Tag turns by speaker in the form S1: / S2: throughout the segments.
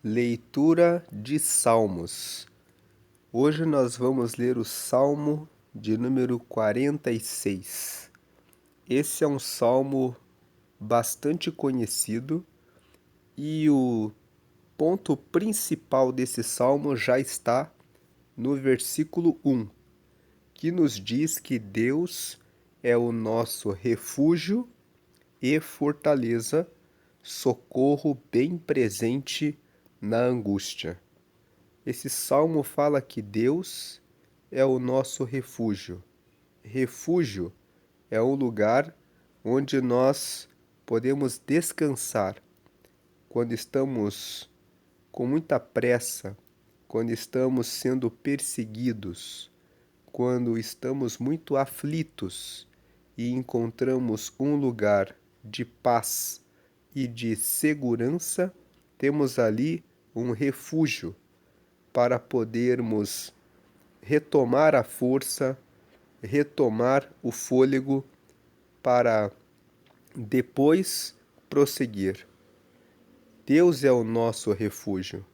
S1: Leitura de Salmos. Hoje nós vamos ler o Salmo de número 46. Esse é um salmo bastante conhecido e o ponto principal desse salmo já está no versículo 1, que nos diz que Deus é o nosso refúgio e fortaleza, socorro bem presente na angústia. Esse salmo fala que Deus é o nosso refúgio. Refúgio é um lugar onde nós podemos descansar quando estamos com muita pressa, quando estamos sendo perseguidos, quando estamos muito aflitos e encontramos um lugar de paz e de segurança, temos ali um refúgio para podermos retomar a força, retomar o fôlego para depois prosseguir. Deus é o nosso refúgio.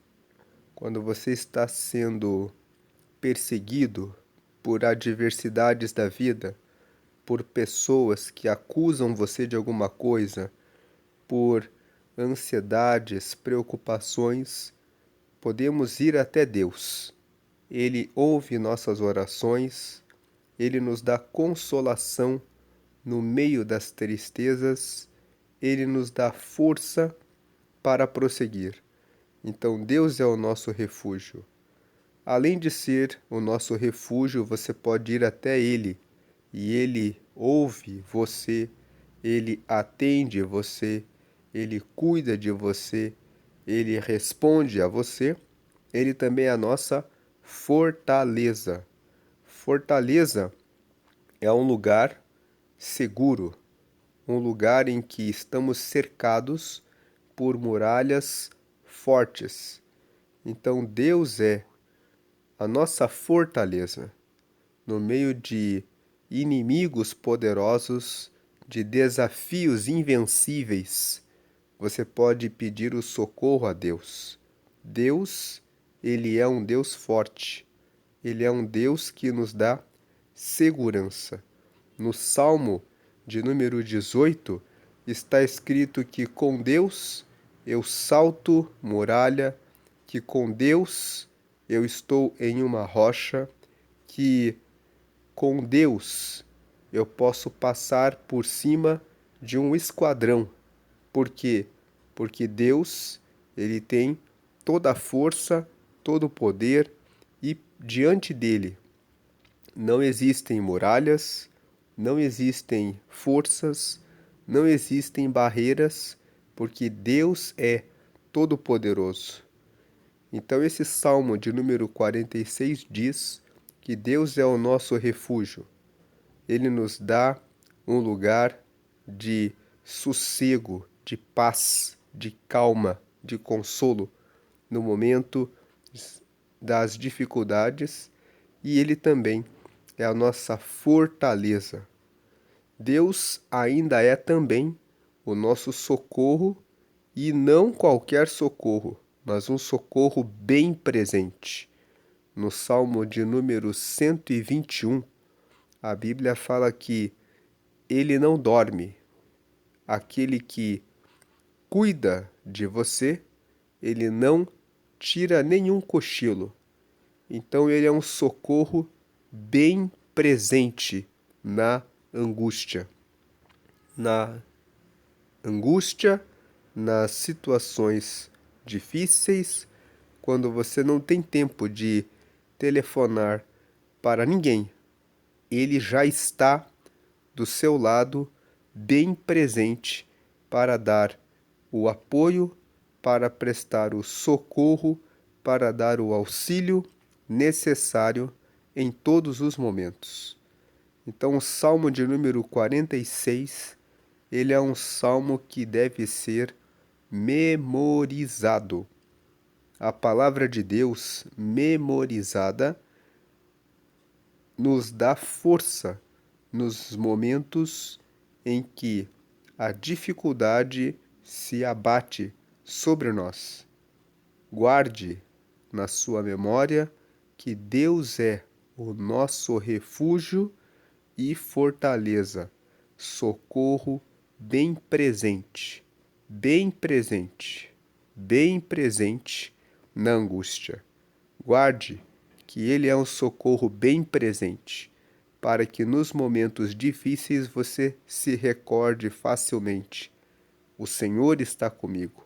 S1: Quando você está sendo perseguido por adversidades da vida, por pessoas que acusam você de alguma coisa, por ansiedades, preocupações, podemos ir até Deus. Ele ouve nossas orações, Ele nos dá consolação no meio das tristezas, Ele nos dá força para prosseguir. Então, Deus é o nosso refúgio. Além de ser o nosso refúgio, você pode ir até Ele e Ele ouve você, Ele atende você, Ele cuida de você, Ele responde a você. Ele também é a nossa fortaleza. Fortaleza é um lugar seguro, um lugar em que estamos cercados por muralhas fortes. Então Deus é a nossa fortaleza no meio de inimigos poderosos, de desafios invencíveis. Você pode pedir o socorro a Deus. Deus, Ele é um Deus forte. Ele é um Deus que nos dá segurança. No Salmo de número 18, está escrito que com Deus eu salto muralha, que com Deus eu estou em uma rocha, que com Deus eu posso passar por cima de um esquadrão. Por quê? Porque Deus, ele tem toda a força, todo o poder e diante dele não existem muralhas, não existem forças, não existem barreiras, porque Deus é todo-poderoso. Então esse Salmo de número 46 diz que Deus é o nosso refúgio. Ele nos dá um lugar de sossego, de paz, de calma, de consolo no momento das dificuldades, e Ele também é a nossa fortaleza. Deus ainda é também o nosso socorro, e não qualquer socorro, mas um socorro bem presente. No Salmo de número 121, a Bíblia fala que ele não dorme. Aquele que cuida de você, ele não tira nenhum cochilo. Então ele é um socorro bem presente na angústia. Na angústia, nas situações difíceis, quando você não tem tempo de telefonar para ninguém, ele já está do seu lado, bem presente, para dar o apoio, para prestar o socorro, para dar o auxílio necessário em todos os momentos. Então, o Salmo de número 46, ele é um salmo que deve ser memorizado. A palavra de Deus memorizada nos dá força nos momentos em que a dificuldade se abate sobre nós. Guarde na sua memória que Deus é o nosso refúgio e fortaleza, socorro bem presente, bem presente na angústia. Guarde que Ele é um socorro bem presente, para que nos momentos difíceis você se recorde facilmente. O Senhor está comigo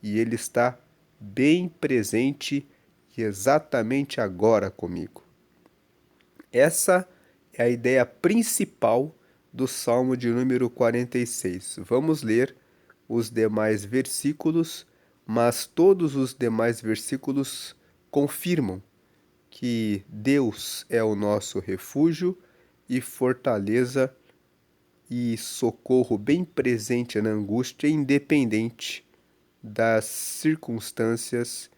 S1: e Ele está bem presente e exatamente agora comigo. Essa é a ideia principal do Salmo de número 46. Vamos ler os demais versículos, mas todos os demais versículos confirmam que Deus é o nosso refúgio e fortaleza e socorro bem presente na angústia, independente das circunstâncias,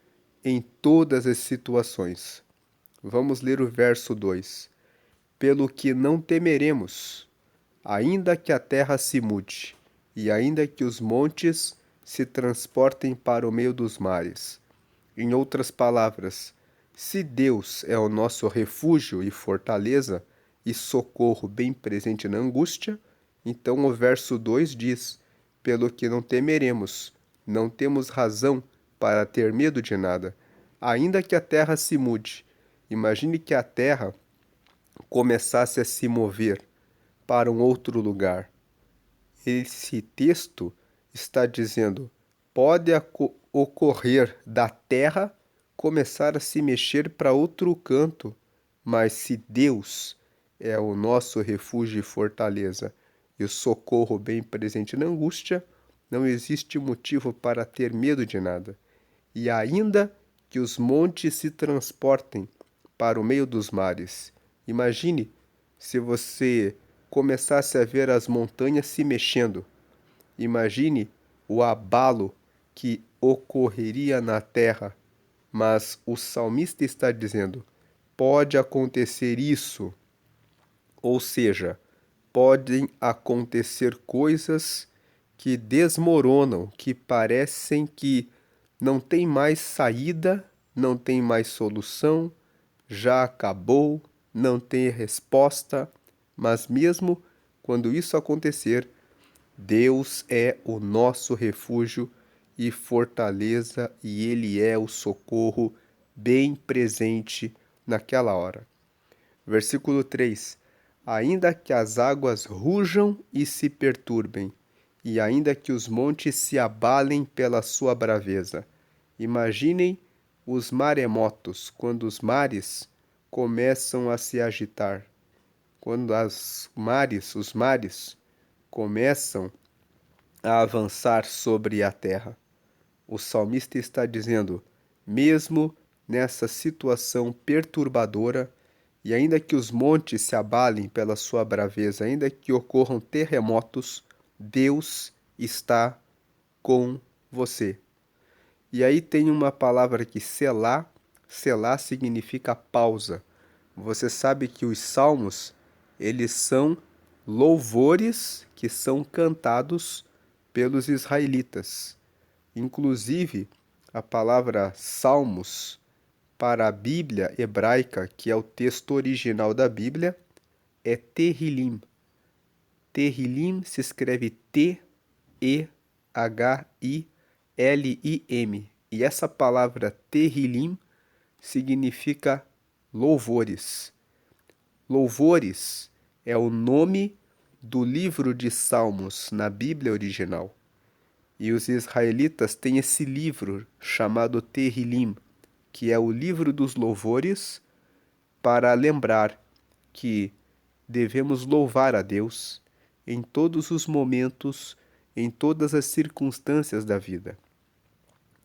S1: em todas as situações. Vamos ler o verso 2. Pelo que não temeremos, ainda que a terra se mude, e ainda que os montes se transportem para o meio dos mares. Em outras palavras, se Deus é o nosso refúgio e fortaleza e socorro bem presente na angústia, então o verso 2 diz: pelo que não temeremos, não temos razão para ter medo de nada, ainda que a terra se mude. Imagine que a terra começasse a se mover para um outro lugar. Esse texto está dizendo: pode ocorrer da terra começar a se mexer para outro canto, mas se Deus é o nosso refúgio e fortaleza e o socorro bem presente na angústia, não existe motivo para ter medo de nada. E ainda que os montes se transportem para o meio dos mares, imagine se você começasse a ver as montanhas se mexendo. Imagine o abalo que ocorreria na terra. Mas o salmista está dizendo: pode acontecer isso, ou seja, podem acontecer coisas que desmoronam, que parecem que não tem mais saída, não tem mais solução, já acabou, não tem resposta, mas mesmo quando isso acontecer, Deus é o nosso refúgio e fortaleza e Ele é o socorro bem presente naquela hora. Versículo 3: ainda que as águas rujam e se perturbem, e ainda que os montes se abalem pela sua braveza. Imaginem os maremotos, quando os mares começam a se agitar, quando os mares começam a avançar sobre a terra. O salmista está dizendo: mesmo nessa situação perturbadora, e ainda que os montes se abalem pela sua braveza, ainda que ocorram terremotos, Deus está com você. E aí tem uma palavra aqui, selá. Selá significa pausa. Você sabe que os salmos, eles são louvores que são cantados pelos israelitas. Inclusive, a palavra salmos para a Bíblia hebraica, que é o texto original da Bíblia, é Tehillim. Tehillim se escreve Tehillim. E essa palavra Tehillim significa louvores. Louvores é o nome do livro de Salmos na Bíblia original. E os israelitas têm esse livro chamado Tehillim, que é o livro dos louvores, para lembrar que devemos louvar a Deus em todos os momentos, em todas as circunstâncias da vida.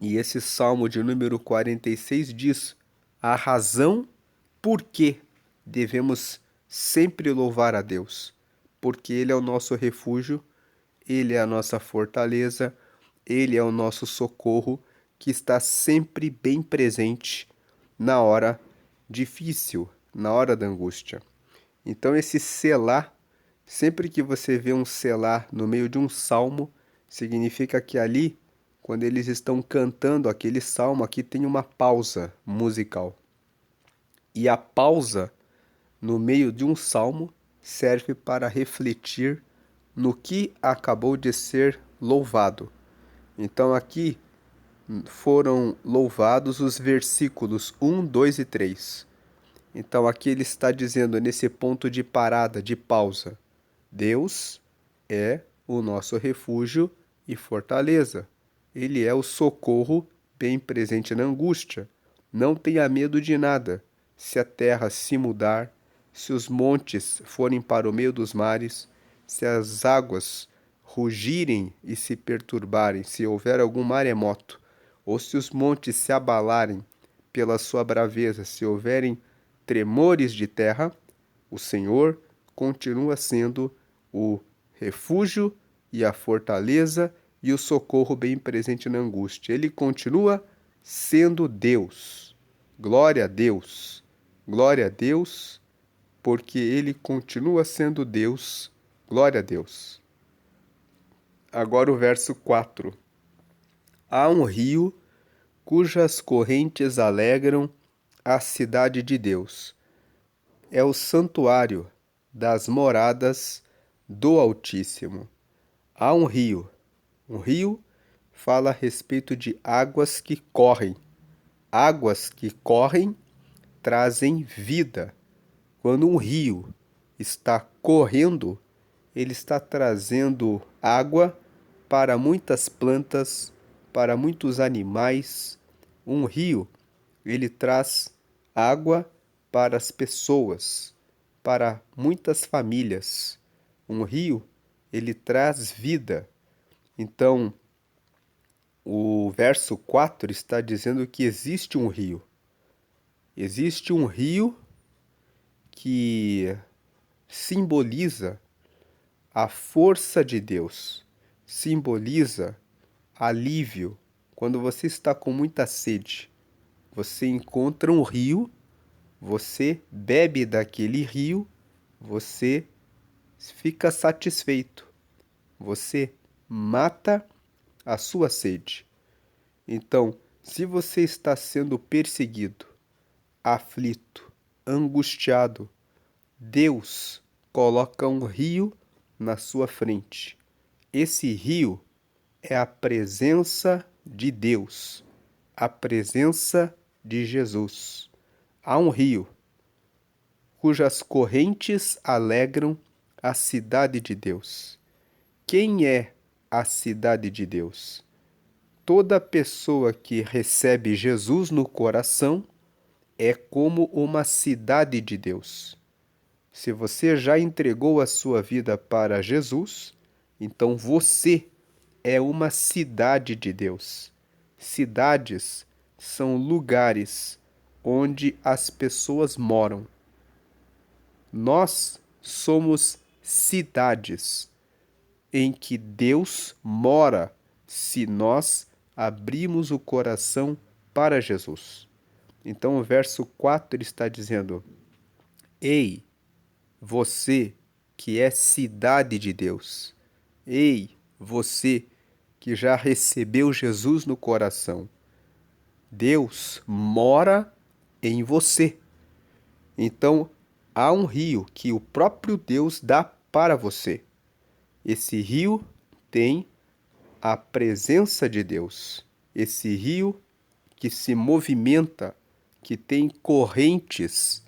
S1: E esse Salmo de número 46 diz a razão por que devemos sempre louvar a Deus. Porque Ele é o nosso refúgio, Ele é a nossa fortaleza, Ele é o nosso socorro, que está sempre bem presente na hora difícil, na hora da angústia. Então, esse selá, sempre que você vê um selá no meio de um salmo, significa que ali quando eles estão cantando aquele salmo, aqui tem uma pausa musical. E a pausa no meio de um salmo serve para refletir no que acabou de ser louvado. Então aqui foram louvados os versículos 1, 2 e 3. Então aqui ele está dizendo nesse ponto de parada, de pausa: Deus é o nosso refúgio e fortaleza. Ele é o socorro bem presente na angústia. Não tenha medo de nada. Se a terra se mudar, se os montes forem para o meio dos mares, se as águas rugirem e se perturbarem, se houver algum maremoto, ou se os montes se abalarem pela sua braveza, se houverem tremores de terra, o Senhor continua sendo o refúgio e a fortaleza e o socorro bem presente na angústia. Ele continua sendo Deus. Glória a Deus. Glória a Deus, porque ele continua sendo Deus. Glória a Deus. Agora o verso 4. Há um rio cujas correntes alegram a cidade de Deus. É o santuário das moradas do Altíssimo. Há um rio. Um rio fala a respeito de águas que correm. Águas que correm trazem vida. Quando um rio está correndo, ele está trazendo água para muitas plantas, para muitos animais. Um rio, ele traz água para as pessoas, para muitas famílias. Um rio, ele traz vida. Então, o verso 4 está dizendo que existe um rio. Existe um rio que simboliza a força de Deus, simboliza alívio. Quando você está com muita sede, você encontra um rio, você bebe daquele rio, você fica satisfeito, você mata a sua sede. Então, se você está sendo perseguido, aflito, angustiado, Deus coloca um rio na sua frente. Esse rio é a presença de Deus, a presença de Jesus. Há um rio cujas correntes alegram a cidade de Deus. Quem é a cidade de Deus? Toda pessoa que recebe Jesus no coração é como uma cidade de Deus. Se você já entregou a sua vida para Jesus, então você é uma cidade de Deus. Cidades são lugares onde as pessoas moram. Nós somos cidades em que Deus mora se nós abrimos o coração para Jesus. Então o verso 4 está dizendo: Ei, você que é cidade de Deus. Ei, você que já recebeu Jesus no coração. Deus mora em você. Então, há um rio que o próprio Deus dá para você. Esse rio tem a presença de Deus. Esse rio que se movimenta, que tem correntes.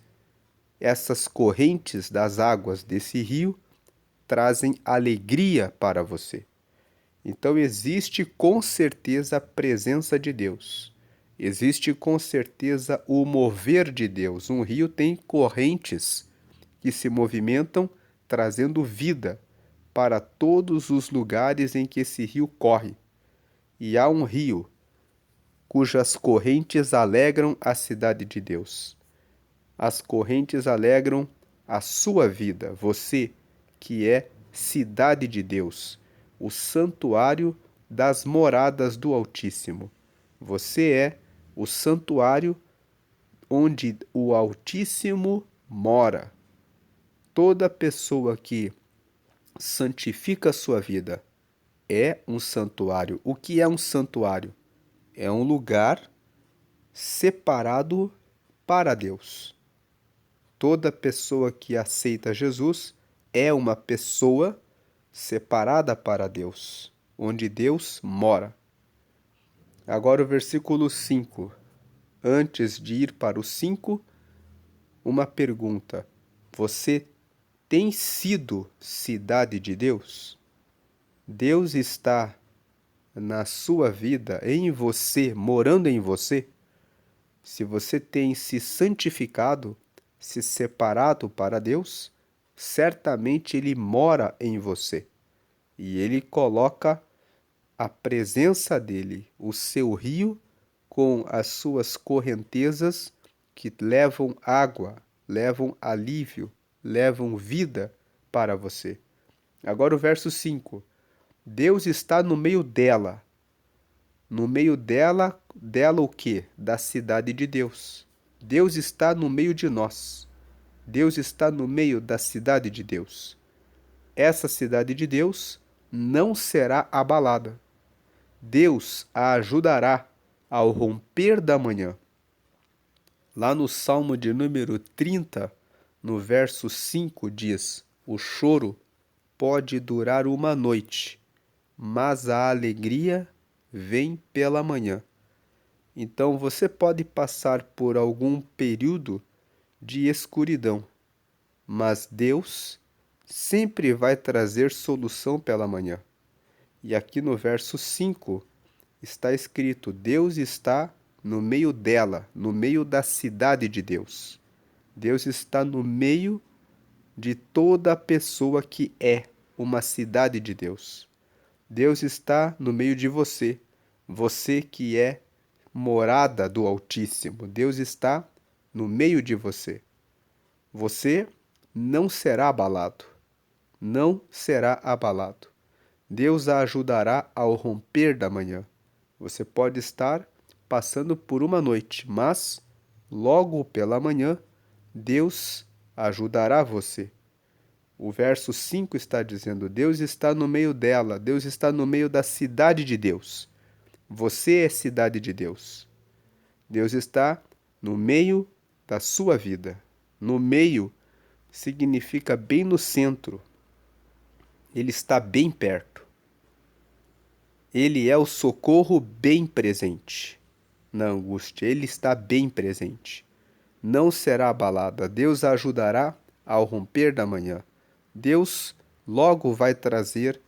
S1: Essas correntes das águas desse rio trazem alegria para você. Então existe com certeza a presença de Deus. Existe com certeza o mover de Deus. Um rio tem correntes que se movimentam trazendo vida para todos os lugares em que esse rio corre. E há um rio cujas correntes alegram a cidade de Deus. As correntes alegram a sua vida, você que é cidade de Deus, o santuário das moradas do Altíssimo. Você é o santuário onde o Altíssimo mora. Toda pessoa que santifica a sua vida, é um santuário. O que é um santuário? É um lugar separado para Deus. Toda pessoa que aceita Jesus é uma pessoa separada para Deus, onde Deus mora. Agora o versículo 5. Antes de ir para o 5, uma pergunta. Você tem sido cidade de Deus? Deus está na sua vida, em você, morando em você? Se você tem se santificado, se separado para Deus, certamente Ele mora em você. E Ele coloca a presença dele, o seu rio, com as suas correntezas que levam água, levam alívio, levam vida para você. Agora o verso 5. Deus está no meio dela. No meio dela o quê? Da cidade de Deus. Deus está no meio de nós. Deus está no meio da cidade de Deus. Essa cidade de Deus não será abalada. Deus a ajudará ao romper da manhã. Lá no Salmo de número 30, no verso 5, diz: o choro pode durar uma noite, mas a alegria vem pela manhã. Então você pode passar por algum período de escuridão, mas Deus sempre vai trazer solução pela manhã. E aqui no verso 5 está escrito: Deus está no meio dela, no meio da cidade de Deus. Deus está no meio de toda pessoa que é uma cidade de Deus. Deus está no meio de você, você que é morada do Altíssimo. Deus está no meio de você. Você não será abalado. Não será abalado. Deus a ajudará ao romper da manhã. Você pode estar passando por uma noite, mas logo pela manhã, Deus ajudará você. O verso 5 está dizendo: Deus está no meio dela, Deus está no meio da cidade de Deus. Você é cidade de Deus. Deus está no meio da sua vida. No meio significa bem no centro. Ele está bem perto. Ele é o socorro bem presente. Na angústia, ele está bem presente. Não será abalada. Deus a ajudará ao romper da manhã. Deus logo vai trazer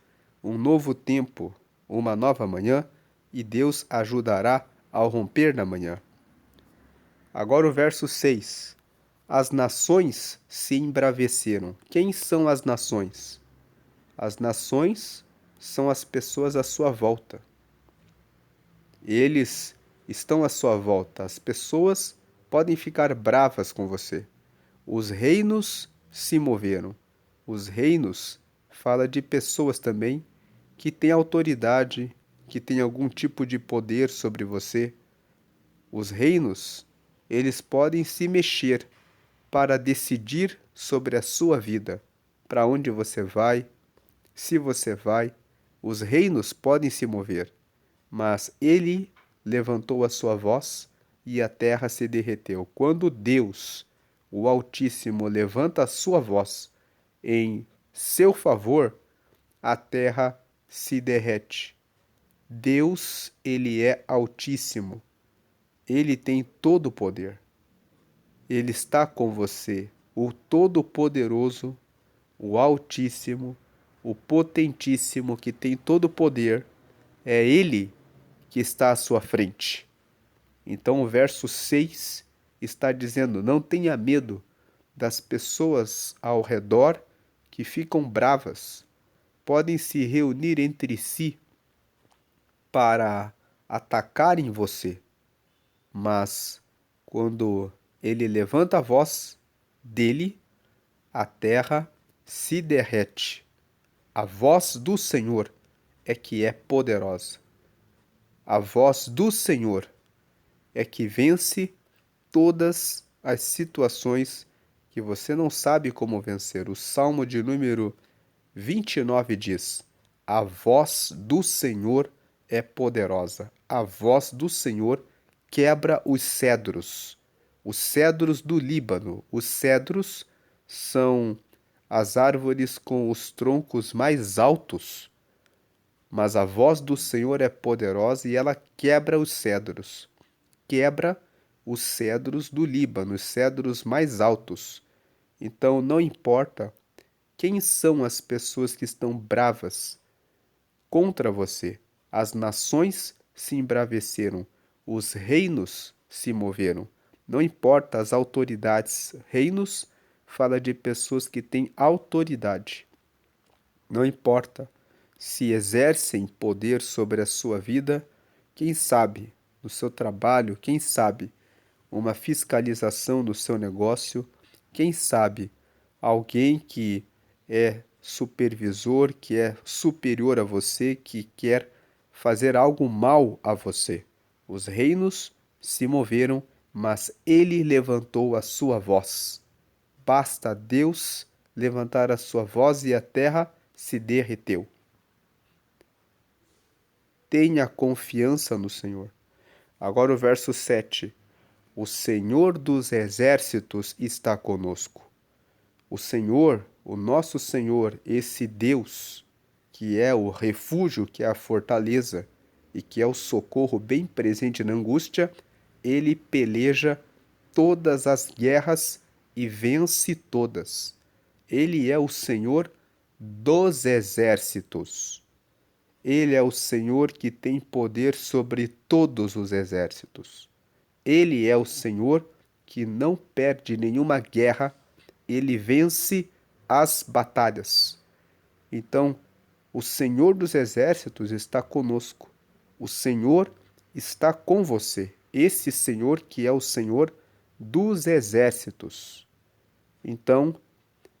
S1: um novo tempo, uma nova manhã, e Deus ajudará ao romper da manhã. Agora o verso 6. As nações se embraveceram. Quem são as nações? As nações são as pessoas à sua volta. Eles estão à sua volta. As pessoas podem ficar bravas com você. Os reinos se moveram. Os reinos fala de pessoas também que têm autoridade, que têm algum tipo de poder sobre você. Os reinos, eles podem se mexer para decidir sobre a sua vida, para onde você vai, se você vai. Os reinos podem se mover, mas ele levantou a sua voz e a terra se derreteu. Quando Deus, o Altíssimo, levanta a sua voz em seu favor, a terra se derrete. Deus, ele é Altíssimo. Ele tem todo o poder. Ele está com você, o Todo-Poderoso, o Altíssimo, o Potentíssimo, que tem todo o poder. É Ele que está à sua frente. Então o verso 6 está dizendo: não tenha medo das pessoas ao redor que ficam bravas. Podem se reunir entre si para atacarem você, mas quando ele levanta a voz dele, a terra se derrete. A voz do Senhor é que é poderosa. A voz do Senhor é que vence todas as situações que você não sabe como vencer. O Salmo de número 29 diz: A voz do Senhor é poderosa. A voz do Senhor quebra os cedros do Líbano. Os cedros são as árvores com os troncos mais altos, mas a voz do Senhor é poderosa e ela quebra os cedros. Quebra os cedros do Líbano, os cedros mais altos. Então, não importa quem são as pessoas que estão bravas contra você. As nações se embraveceram, os reinos se moveram. Não importa as autoridades, reinos fala de pessoas que têm autoridade. Não importa se exercem poder sobre a sua vida, quem sabe no seu trabalho, quem sabe uma fiscalização no seu negócio, quem sabe alguém que é supervisor, que é superior a você, que quer fazer algo mal a você. Os reinos se moveram, mas ele levantou a sua voz. Basta Deus levantar a sua voz e a terra se derreteu. Tenha confiança no Senhor. Agora o verso 7. O Senhor dos exércitos está conosco. O Senhor, o nosso Senhor, esse Deus, que é o refúgio, que é a fortaleza e que é o socorro bem presente na angústia, ele peleja todas as guerras e vence todas. Ele é o Senhor dos exércitos. Ele é o Senhor que tem poder sobre todos os exércitos. Ele é o Senhor que não perde nenhuma guerra, ele vence as batalhas. Então, o Senhor dos exércitos está conosco. O Senhor está com você. Esse Senhor que é o Senhor dos exércitos. Então,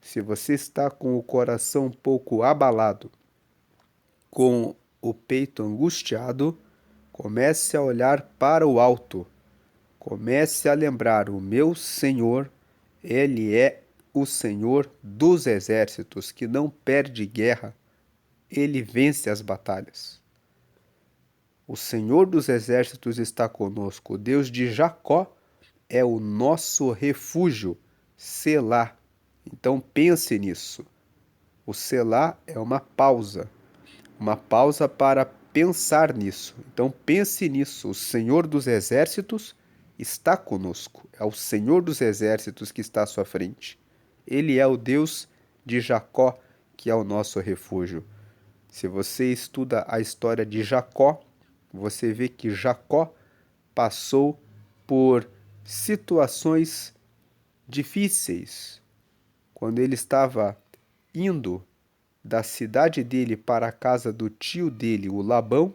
S1: se você está com o coração um pouco abalado, com o peito angustiado, comece a olhar para o alto. Comece a lembrar: o meu Senhor, ele é o Senhor dos exércitos, que não perde guerra, ele vence as batalhas. O Senhor dos exércitos está conosco. O Deus de Jacó é o nosso refúgio, Selá. Então pense nisso. O Selá é uma pausa para pensar nisso. Então pense nisso. O Senhor dos exércitos está conosco. É o Senhor dos exércitos que está à sua frente. Ele é o Deus de Jacó, que é o nosso refúgio. Se você estuda a história de Jacó, você vê que Jacó passou por situações difíceis. Quando ele estava indo da cidade dele para a casa do tio dele, o Labão,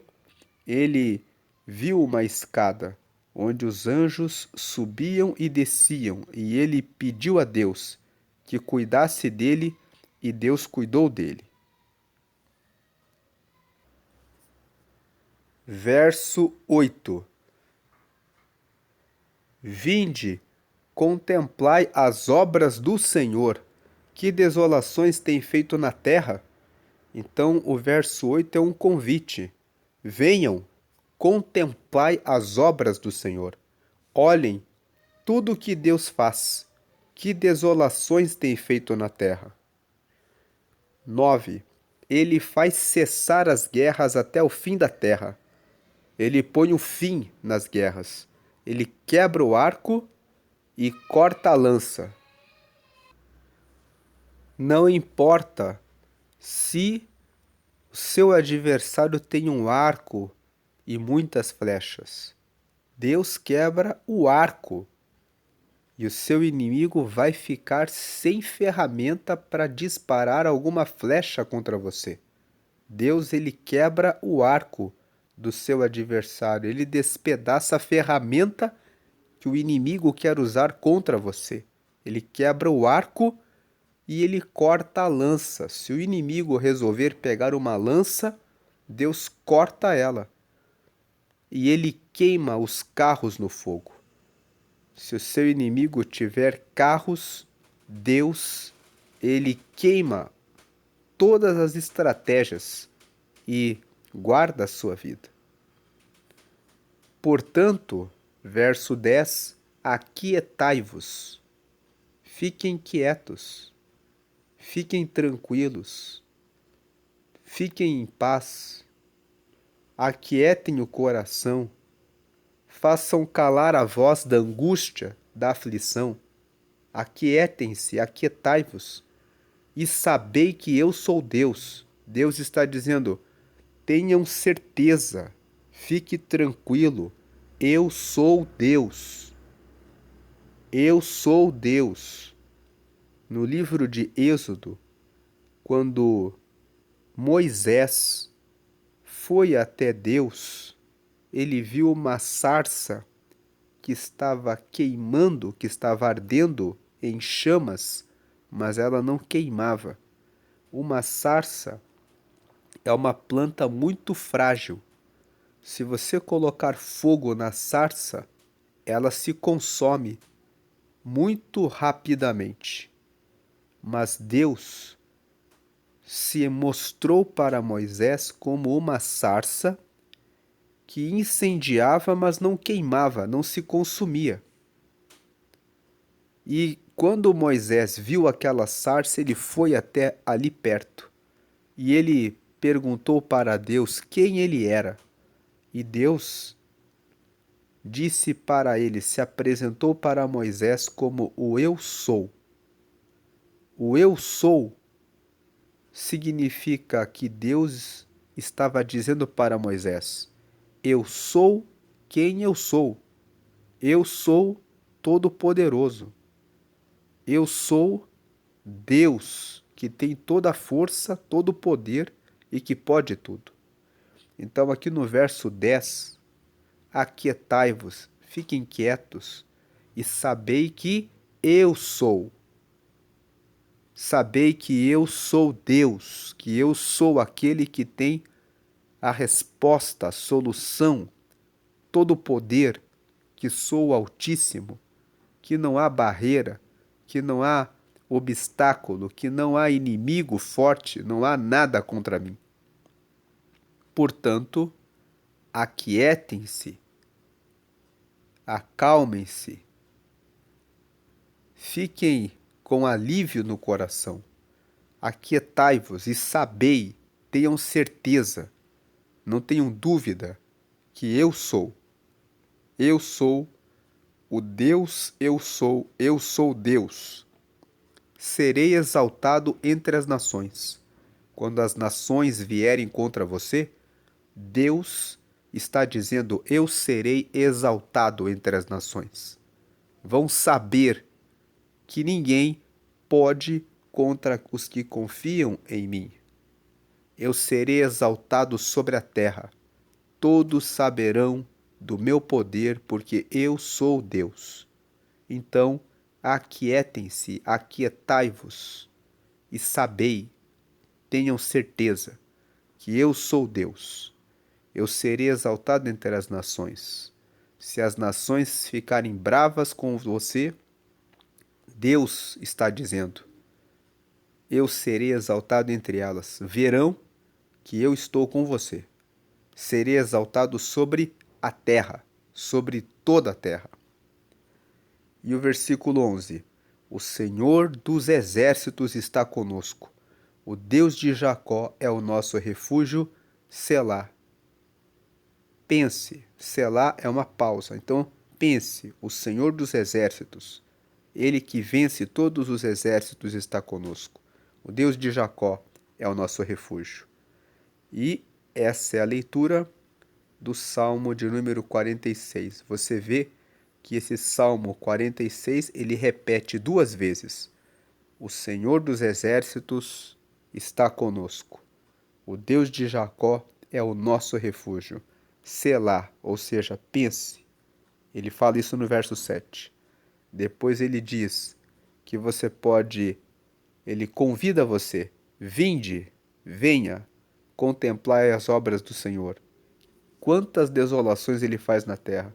S1: ele viu uma escada onde os anjos subiam e desciam, e ele pediu a Deus que cuidasse dele, e Deus cuidou dele. Verso 8. Vinde, contemplai as obras do Senhor, que desolações tem feito na terra. Então, o verso 8 é um convite. Venham, contemplai as obras do Senhor. Olhem tudo o que Deus faz. Que desolações tem feito na terra. 9. Ele faz cessar as guerras até o fim da terra. Ele põe o fim nas guerras. Ele quebra o arco e corta a lança. Não importa se o seu adversário tem um arco e muitas flechas. Deus quebra o arco e o seu inimigo vai ficar sem ferramenta para disparar alguma flecha contra você. Deus, ele quebra o arco do seu adversário, ele despedaça a ferramenta que o inimigo quer usar contra você. Ele quebra o arco e ele corta a lança. Se o inimigo resolver pegar uma lança, Deus corta ela. E ele queima os carros no fogo. Se o seu inimigo tiver carros, Deus, ele queima todas as estratégias e guarda a sua vida. Portanto, verso 10, aquietai-vos, fiquem quietos, fiquem tranquilos, fiquem em paz, aquietem o coração, façam calar a voz da angústia, da aflição, aquietem-se, aquietai-vos, e sabei que eu sou Deus. Deus está dizendo, tenham certeza, fique tranquilo, eu sou Deus. Eu sou Deus. No livro de Êxodo, quando Moisés foi até Deus, ele viu uma sarça que estava queimando, que estava ardendo em chamas, mas ela não queimava. Uma sarça é uma planta muito frágil. Se você colocar fogo na sarça, ela se consome muito rapidamente. Mas Deus se mostrou para Moisés como uma sarça que incendiava, mas não queimava, não se consumia. E quando Moisés viu aquela sarça, ele foi até ali perto. E ele perguntou para Deus quem ele era. E Deus disse para ele, se apresentou para Moisés como o Eu Sou. O Eu Sou significa que Deus estava dizendo para Moisés, eu sou quem eu sou. Eu sou todo-poderoso. Eu sou Deus, que tem toda a força, todo o poder e que pode tudo. Então, aqui no verso 10, aquietai-vos, fiquem quietos e sabei que eu sou. Sabei que eu sou Deus, que eu sou aquele que tem a resposta, a solução, todo o poder, que sou o Altíssimo, que não há barreira, que não há obstáculo, que não há inimigo forte, não há nada contra mim. Portanto, aquietem-se, acalmem-se, fiquem com alívio no coração, aquietai-vos e sabei, tenham certeza, não tenham dúvida, que eu sou. Eu sou o Deus, eu sou Deus. Serei exaltado entre as nações. Quando as nações vierem contra você, Deus está dizendo, eu serei exaltado entre as nações. Vão saber que ninguém pode contra os que confiam em mim. Eu serei exaltado sobre a terra. Todos saberão do meu poder, porque eu sou Deus. Então, aquietem-se, aquietai-vos e sabei, tenham certeza que eu sou Deus. Eu serei exaltado entre as nações. Se as nações ficarem bravas com você, Deus está dizendo, eu serei exaltado entre elas. Verão que eu estou com você. Serei exaltado sobre a terra, sobre toda a terra. E o versículo 11. O Senhor dos exércitos está conosco. O Deus de Jacó é o nosso refúgio, Selá. Pense, Selá é uma pausa. Então, pense, o Senhor dos exércitos, ele que vence todos os exércitos está conosco. O Deus de Jacó é o nosso refúgio. E essa é a leitura do Salmo de número 46. Você vê que esse Salmo 46, ele repete duas vezes. O Senhor dos exércitos está conosco. O Deus de Jacó é o nosso refúgio. Selá, ou seja, pense. Ele fala isso no verso 7. Depois ele diz que você pode, ele convida você, vinde, venha, contemplai as obras do Senhor. Quantas desolações ele faz na terra.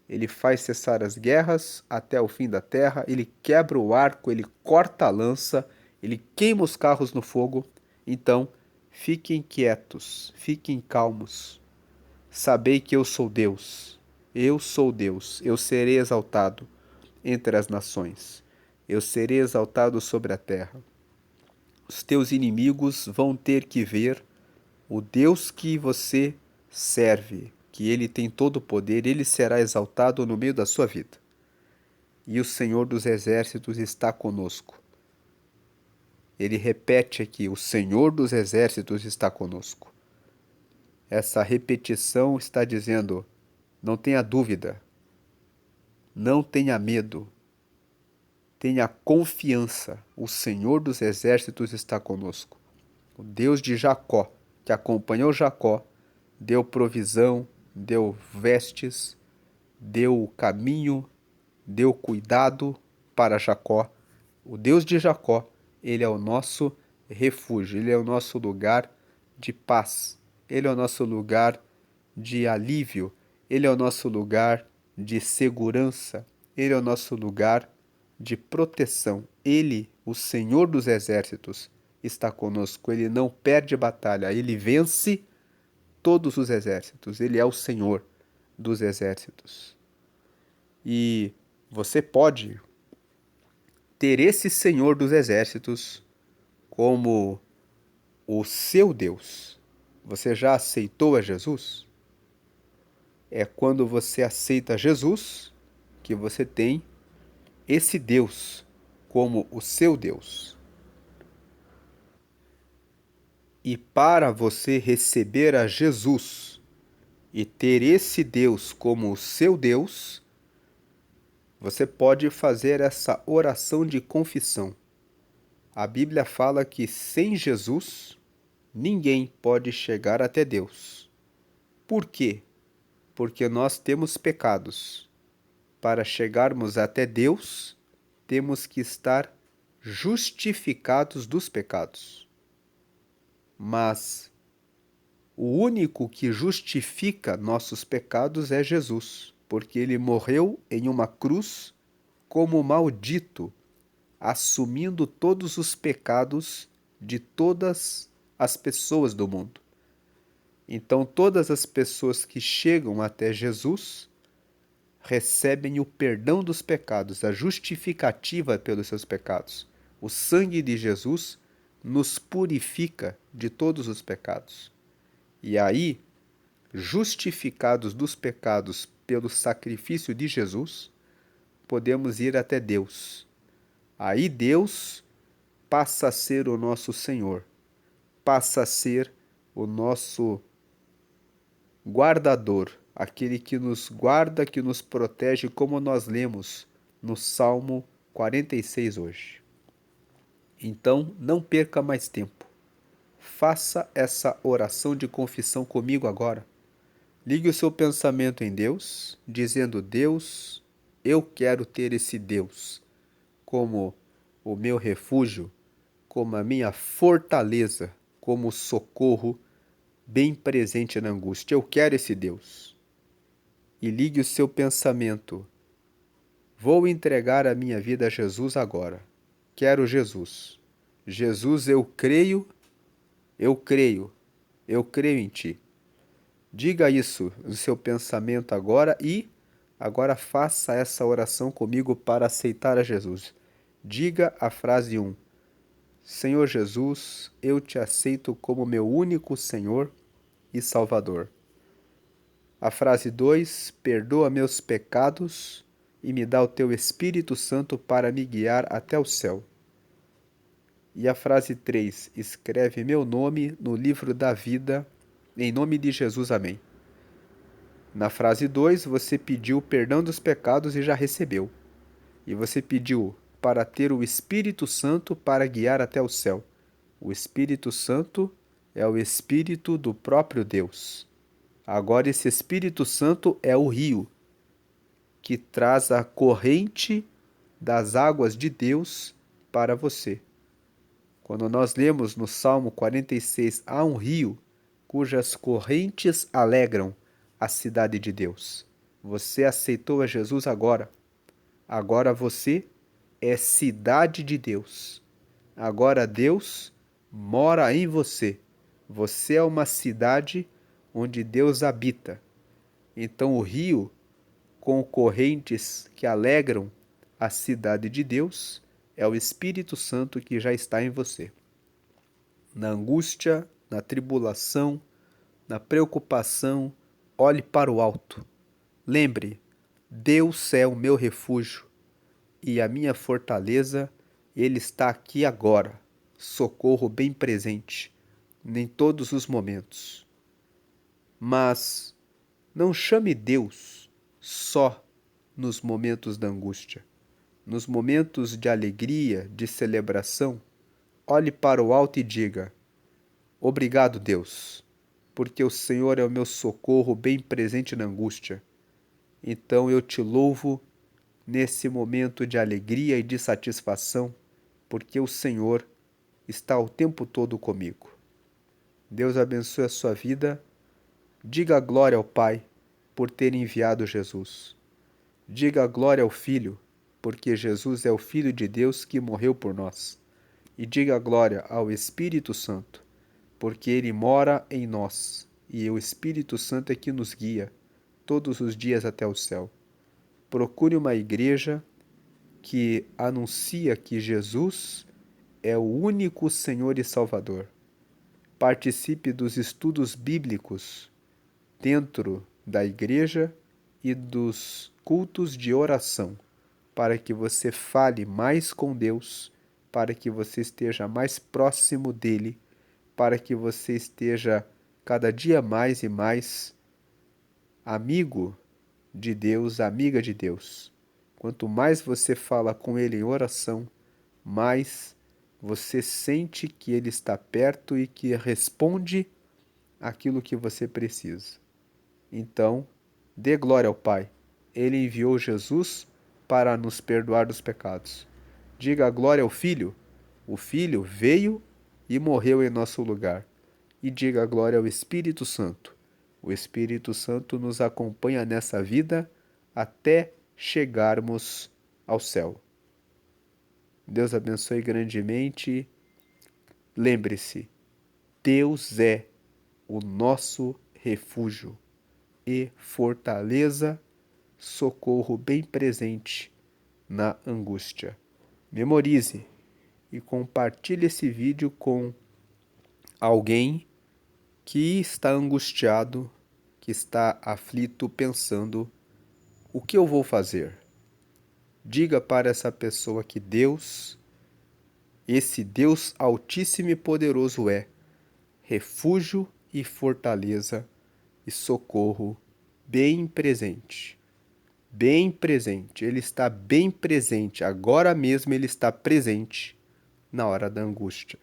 S1: Ele faz cessar as guerras até o fim da terra, ele quebra o arco, ele corta a lança, ele queima os carros no fogo. Então, Fiquem quietos, fiquem calmos. Sabei que eu sou Deus. Eu sou Deus. Eu serei exaltado entre as nações. Eu serei exaltado sobre a terra. Os teus inimigos vão ter que ver o Deus que você serve, que ele tem todo o poder, ele será exaltado no meio da sua vida. E o Senhor dos Exércitos está conosco. Ele repete aqui: o Senhor dos Exércitos está conosco. Essa repetição está dizendo: não tenha dúvida, não tenha medo, tenha confiança. O Senhor dos Exércitos está conosco. O Deus de Jacó, que acompanhou Jacó, deu provisão, deu vestes, deu caminho, deu cuidado para Jacó. O Deus de Jacó, ele é o nosso refúgio, ele é o nosso lugar de paz, ele é o nosso lugar de alívio, ele é o nosso lugar de segurança, ele é o nosso lugar de proteção. Ele, o Senhor dos Exércitos, está conosco, ele não perde batalha, ele vence todos os exércitos, ele é o Senhor dos exércitos. E você pode ter esse Senhor dos exércitos como o seu Deus. Você já aceitou a Jesus? É quando você aceita Jesus que você tem esse Deus como o seu Deus. E para você receber a Jesus e ter esse Deus como o seu Deus, você pode fazer essa oração de confissão. A Bíblia fala que sem Jesus, ninguém pode chegar até Deus. Por quê? Porque nós temos pecados. Para chegarmos até Deus, temos que estar justificados dos pecados. Mas o único que justifica nossos pecados é Jesus, porque ele morreu em uma cruz como maldito, assumindo todos os pecados de todas as pessoas do mundo. Então, todas as pessoas que chegam até Jesus recebem o perdão dos pecados, a justificativa pelos seus pecados. O sangue de Jesus nos purifica de todos os pecados. E aí, justificados dos pecados pelo sacrifício de Jesus, podemos ir até Deus. Aí Deus passa a ser o nosso Senhor, passa a ser o nosso guardador, aquele que nos guarda, que nos protege, como nós lemos no Salmo 46 hoje. Então, não perca mais tempo. Faça essa oração de confissão comigo agora. Ligue o seu pensamento em Deus, dizendo: Deus, eu quero ter esse Deus como o meu refúgio, como a minha fortaleza, como o socorro bem presente na angústia. Eu quero esse Deus. E ligue o seu pensamento: vou entregar a minha vida a Jesus agora. Quero Jesus. Jesus, eu creio, eu creio, eu creio em Ti. Diga isso no seu pensamento agora e agora faça essa oração comigo para aceitar a Jesus. Diga a frase 1. Senhor Jesus, eu te aceito como meu único Senhor e Salvador. A frase 2. Perdoa meus pecados e me dá o teu Espírito Santo para me guiar até o céu. E a frase 3. Escreve meu nome no livro da vida, em nome de Jesus, amém. Na frase 2, você pediu perdão dos pecados e já recebeu. E você pediu para ter o Espírito Santo para guiar até o céu. O Espírito Santo é o Espírito do próprio Deus. Agora esse Espírito Santo é o rio que traz a corrente das águas de Deus para você. Quando nós lemos no Salmo 46, há um rio cujas correntes alegram a cidade de Deus. Você aceitou a Jesus agora. Agora você é cidade de Deus. Agora Deus mora em você. Você é uma cidade onde Deus habita. Então o rio, com correntes que alegram a cidade de Deus, é o Espírito Santo que já está em você. Na angústia, na tribulação, na preocupação, olhe para o alto. Lembre, Deus é o meu refúgio e a minha fortaleza, Ele está aqui agora, socorro bem presente, em todos os momentos. Mas não chame Deus só nos momentos da angústia. Nos momentos de alegria, de celebração, olhe para o alto e diga: obrigado, Deus, porque o Senhor é o meu socorro bem presente na angústia. Então eu te louvo nesse momento de alegria e de satisfação, porque o Senhor está o tempo todo comigo. Deus abençoe a sua vida. Diga glória ao Pai por ter enviado Jesus. Diga glória ao Filho, porque Jesus é o Filho de Deus que morreu por nós. E diga glória ao Espírito Santo, porque ele mora em nós, e o Espírito Santo é que nos guia todos os dias até o céu. Procure uma igreja que anuncia que Jesus é o único Senhor e Salvador. Participe dos estudos bíblicos dentro da igreja e dos cultos de oração, para que você fale mais com Deus, para que você esteja mais próximo dele, para que você esteja cada dia mais e mais amigo de Deus, amiga de Deus. Quanto mais você fala com ele em oração, mais você sente que ele está perto e que responde aquilo que você precisa. Então, dê glória ao Pai. Ele enviou Jesus para nos perdoar dos pecados. Diga glória ao Filho. O Filho veio e morreu em nosso lugar. E diga glória ao Espírito Santo. O Espírito Santo nos acompanha nessa vida até chegarmos ao céu. Deus abençoe grandemente. Lembre-se, Deus é o nosso refúgio e fortaleza, socorro bem presente na angústia. Memorize e compartilhe esse vídeo com alguém que está angustiado, que está aflito, pensando: o que eu vou fazer? Diga para essa pessoa que Deus, esse Deus Altíssimo e Poderoso é refúgio e fortaleza e socorro bem presente. Bem presente. Ele está bem presente. Agora mesmo ele está presente na hora da angústia.